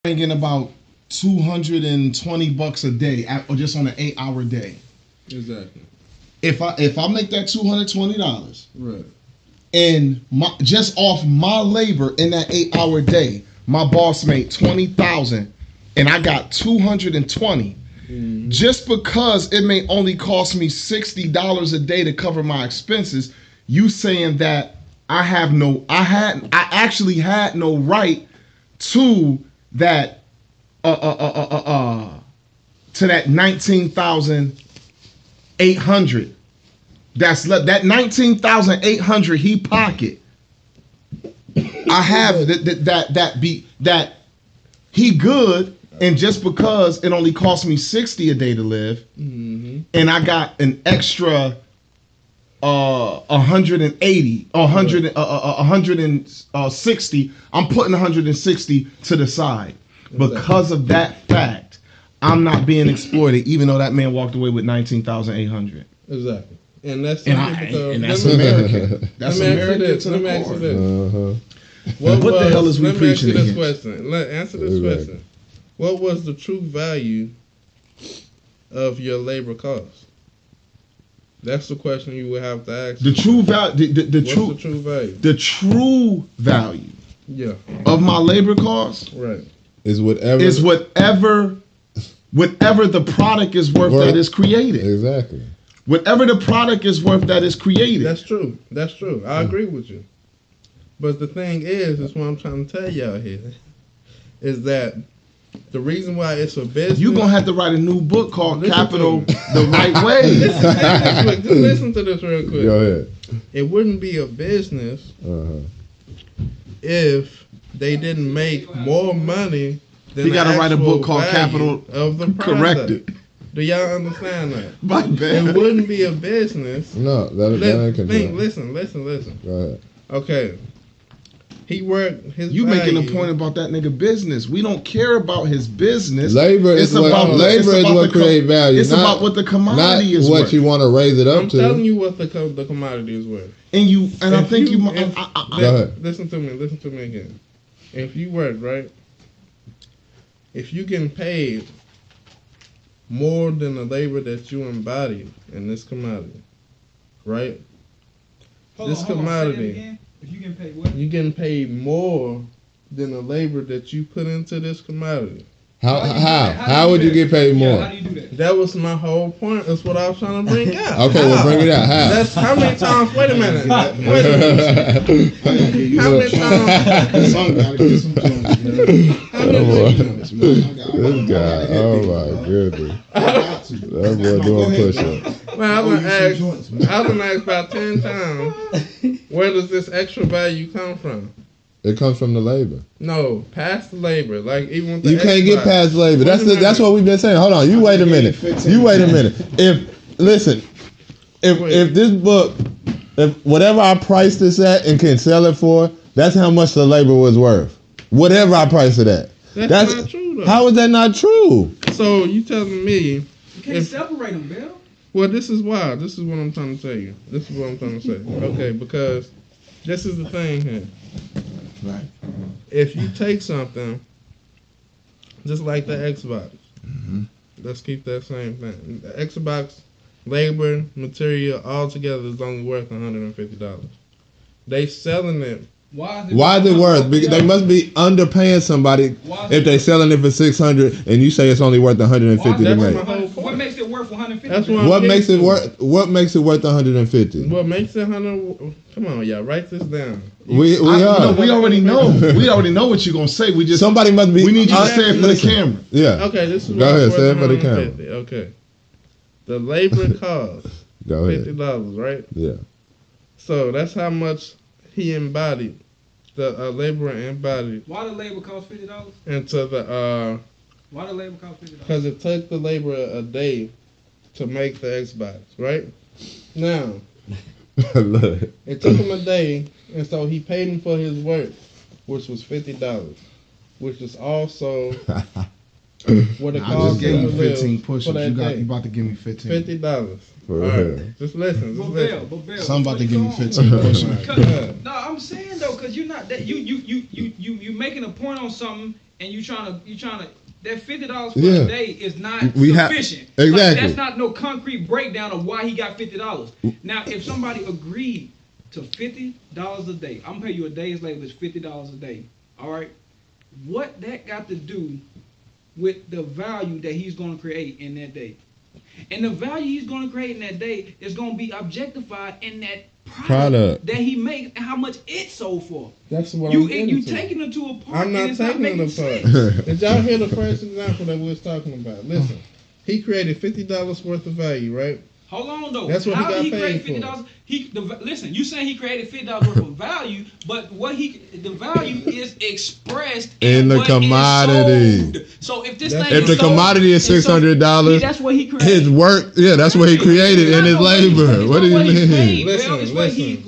bringing about $220 a day, or just on an 8-hour day. Exactly. If I make that $220, right, and just off my labor in that 8-hour day, my boss made 20,000, and I got 220. Mm-hmm. Just because it may only cost me $60 a day to cover my expenses, you saying that I actually had no right to that to that 19,800 that's left. That 19,800 he pocket. I have that he good, and just because it only cost me 60 a day to live, mm-hmm. and I got an extra 180 or 160, I'm putting 160 to the side. Because of that fact, I'm not being exploited, even though that man walked away with 19,800. Exactly. And that's American. That's American to the core. What the hell is we preaching against? Answer this question. What was the true value of your labor cost? That's the question you would have to ask. The true value. The true value. The true value. Yeah. Of my labor cost. Right. Is whatever the product is worth that is created. Exactly. Whatever the product is worth that is created. That's true. I agree with you. But the thing is what I'm trying to tell y'all here, is that the reason why it's a business. You're going to have to write a new book called Capital the Right Way. Just listen to this real quick. Go ahead. It wouldn't be a business if they didn't make more money than you got to write a book called Capital of the product. Corrected. Do y'all understand that? My bad. It wouldn't be a business. No, that ain't control. Listen. Go ahead. Okay. He worked his You value. making a point about that nigga business. We don't care about his business. Labor is what create value. It's about what the commodity is worth. Not what you want to raise it up to. I'm telling you what the commodity is worth. And I think go ahead. Listen to me again. If you work, right? If you getting paid more than the labor that you embody in this commodity, right? This commodity. If you getting paid what? You getting paid more than the labor that you put into this commodity. How would you get paid more? How do you do that? That was my whole point. That's what I was trying to bring out. Okay, well, bring it out. How? That's how many times. Wait a minute. How many times? This guy. Oh my goodness. That boy doing push-ups. Man, I was gonna ask about 10 times. Where does this extra value come from? It comes from the labor. No, past the labor. Like even with the you can't get past labor. That's what we've been saying. Hold on, you wait a minute. If this book, if whatever I price this at and can sell it for, that's how much the labor was worth. Whatever I price it at. That's not true though. How is that not true? So you telling me you can't separate them, Bill? Well, this is why. This is what I'm trying to tell you. This is what I'm trying to say. Okay, because this is the thing here. Right. If you take something, just like the Xbox, let's keep that same thing. The Xbox labor, material, all together is only worth $150. They selling it. Why is it worth? Because they must be underpaying somebody if they selling it for $600 and you say it's only worth $150 to make. What makes it worth $150? That's what makes it worth. What makes it worth $150? What makes it $100? Come on, y'all, write this down. We already know. We already know what you're gonna say. We just somebody must be. We need you to say it for the camera. Yeah. Okay, this is go ahead. Say it for the camera. Okay. The labor cost $50, right? Yeah. So that's how much he embodied. The laborer embodied. Why the labor cost $50? Into the Why the labor cost $50? Because it took the laborer a day to make the Xbox, right? Now, it took him a day, and so he paid him for his work, which was $50, which is also what it I costs just gave him you to live 15 push-ups. for that You day. about to give me 15. $50. For All real. right, just listen. But Bill, Some about to give me 15 push-ups. no, I'm saying though, because you're not that you making a point on something and you trying to that $50 for Yeah. a day is not We have- sufficient. exactly. Like, that's not no concrete breakdown of why he got $50. Now, if somebody agreed to $50 a day, I'm gonna pay you a day's labor is $50 a day. All right, what that got to do with the value that he's gonna create in that day? And the value he's going to create in that day is going to be objectified in that product that he makes and how much it sold for. That's what You I'm getting you to. taking it to a part. I'm and not it's taking making it sense. apart. Did y'all hear the first example that we was talking about? Listen, he created $50 worth of value, right? Hold on though. That's what he How got did he paid create for. $50? Listen, you saying he created $50 worth of value, but the value is expressed In the what commodity. is sold. So if this That's- thing If the is sold, commodity is and so $600, that's what he created. his work, yeah, that's what he created in his labor. What do you mean? Listen, It's what he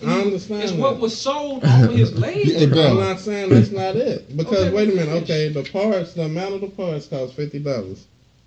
I understand It's that. what was sold off of his labor. Yeah, bro. I'm not saying that's not it. Because Okay, wait a minute, finish. okay, the amount of the parts cost $50.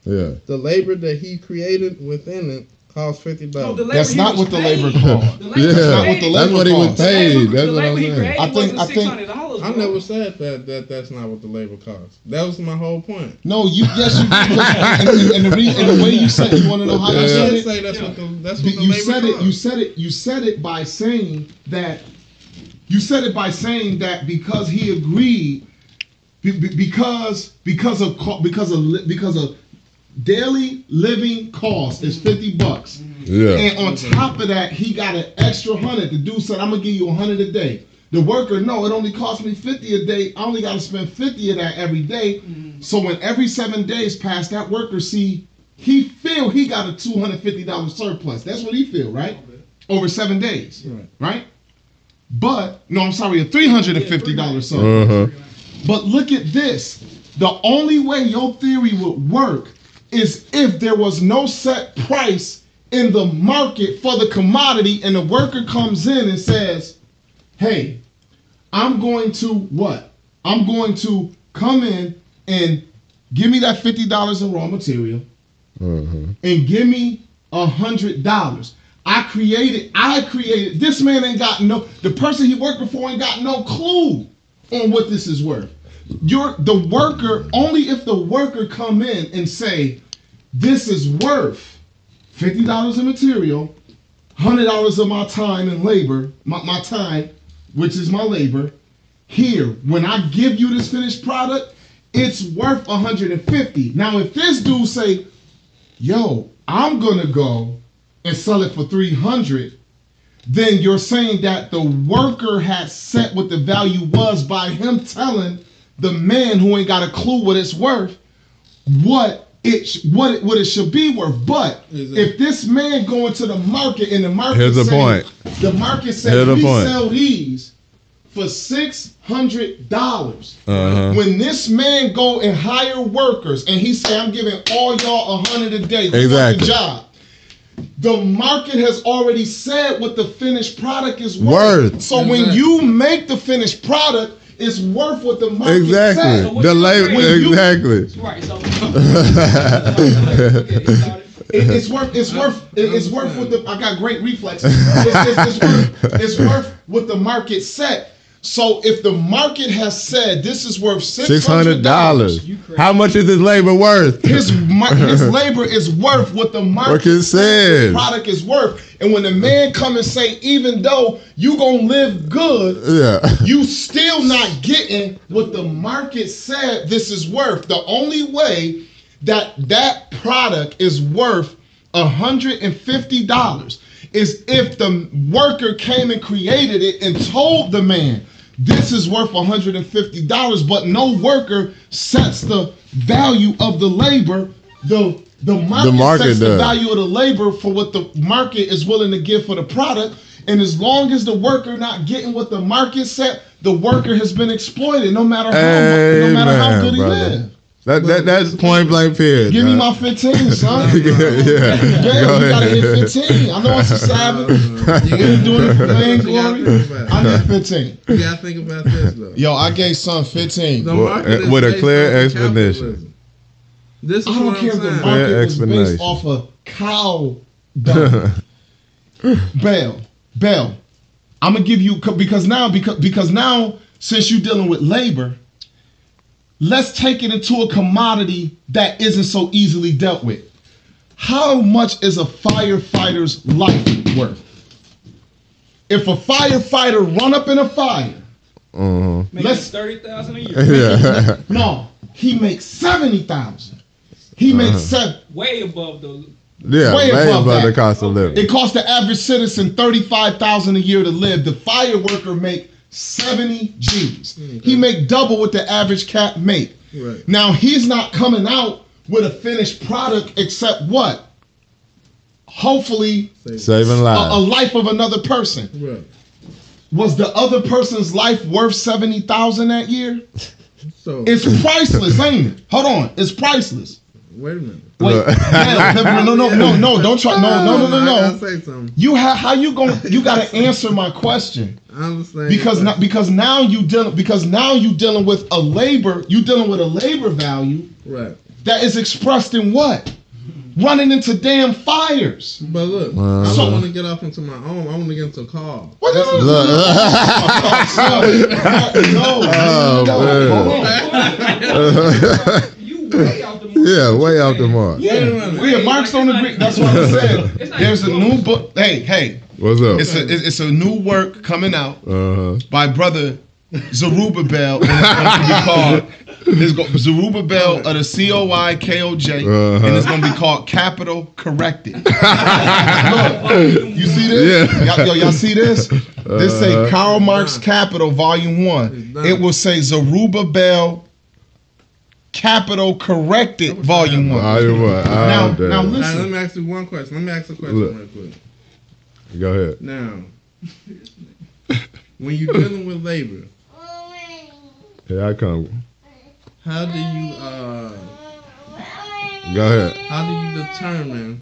Yeah. The labor that he created within it cost $50. No, the labor That's he not was what the paid. labor cost. The labor Yeah. he That's not what the paid. That's what he was cost. paid. That's The what I'm labor he saying. created I think- wasn't I think- $600. I bro. never said that that's not what the labor cost. That was my whole point. No, yes, you did. And the way you said, you want to know how I you said did it? say that's what the You labor said it. cost. You said it by saying that. You said it by saying that because he agreed, because of daily living cost is $50. Yeah. And on top of that, he got an extra 100. The dude said, "I'm gonna give you 100 a day." The worker, no, it only cost me 50 a day. I only got to spend 50 of that every day. So when every 7 days pass, that worker he feel he got a $250 surplus. That's what he feel, right? Over 7 days, right? But no, I'm sorry, a $350 surplus. Uh-huh. But look at this. The only way your theory would work is if there was no set price in the market for the commodity and the worker comes in and says, "Hey, I'm going to what? I'm going to come in and give me that $50 in raw material and give me $100. I created, this man ain't got the person he working for ain't got no clue on what this is worth. The worker, only if the worker come in and say, this is worth $50 in material, $100 of my time and labor, my time, which is my labor. Here, when I give you this finished product, it's worth $150. Now, if this dude say, yo, I'm gonna go and sell it for $300, then you're saying that the worker had set what the value was by him telling the man who ain't got a clue what it's worth what it should be worth. But if this man go into the market and the market Here's the point. The market said Here's the we point. sell these for $600. Uh-huh. When this man go and hire workers and he say, I'm giving all y'all $100 a day to Exactly. work the job, the market has already said what the finished product is worth. So when you make the finished product, it's worth what the market Exactly. said. what The you labor. create- Exactly. Right. So. It's worth what the, I got great reflexes. It's worth what the market said. So if the market has said this is worth $600, How much is his labor worth? his labor is worth what the market said. the product is worth. And when the man come and say, even though you gonna live good, Yeah. you still not getting what the market said this is worth. The only way that product is worth $150 is if the worker came and created it and told the man this is worth $150, but no worker sets the value of the labor. The market sets the does. value of the labor for what the market is willing to give for the product. And as long as the worker not getting what the market set, the worker has been exploited, no matter how good he live. That's point blank period. Give me my 15, son. yeah. Yeah, Go you gotta ahead. hit 15. I know it's a Sabbath. You ain't doing it for vain glory. I need 15. You gotta think about this though. Yo, I gave son 15. The I market is with a based clear off of explanation. capitalism. This is don't what care if I'm the saying. market was explanation. based off of cow dung. Bell, I'm gonna give you because now since you're dealing with labor, let's take it into a commodity that isn't so easily dealt with. How much is a firefighter's life worth? If a firefighter run up in a fire, Makes 30,000 a year. Yeah. no, he makes 70,000. He makes Way above the. Yeah, Way way above above that. the cost of living. It costs the average citizen 35,000 a year to live. The fire worker make 70 G's. He make double what the average cat make. Right. Now he's not coming out with a finished product except what? Hopefully Saving a lives. life of another person. Right. Was the other person's life worth 70,000 that year? So It's priceless, ain't it? Hold on, it's priceless. wait a minute. Wait, Look. no, don't try. No, I gotta no. say something. You have how you going? You got to answer my question I understand. because now you dealing with a labor. You dealing with a labor value Right. that is expressed in what? Running into damn fires. But look, I don't want to get off into my own. I want to get into a car. What? No. You way out the mark. Yeah, way out the mark. Yeah, Marx don't agree. That's what I said. There's a new book. Hey, What's up? it's a new work coming out Uh-huh. by brother Zerubbabel. It's going to be called Zerubbabel of the COIKOJ, and it's going to be called Capital Corrected. Look, you see this? Yeah. Y'all see this? This say Karl Marx Capital Volume 1. It will say Zerubbabel Capital Corrected Volume 1. Now Now, let listen. me ask you one question. Let me ask a question Look. real quick. Go ahead. Now, when you're dealing with labor, Here I come. how do you Go ahead. how do you determine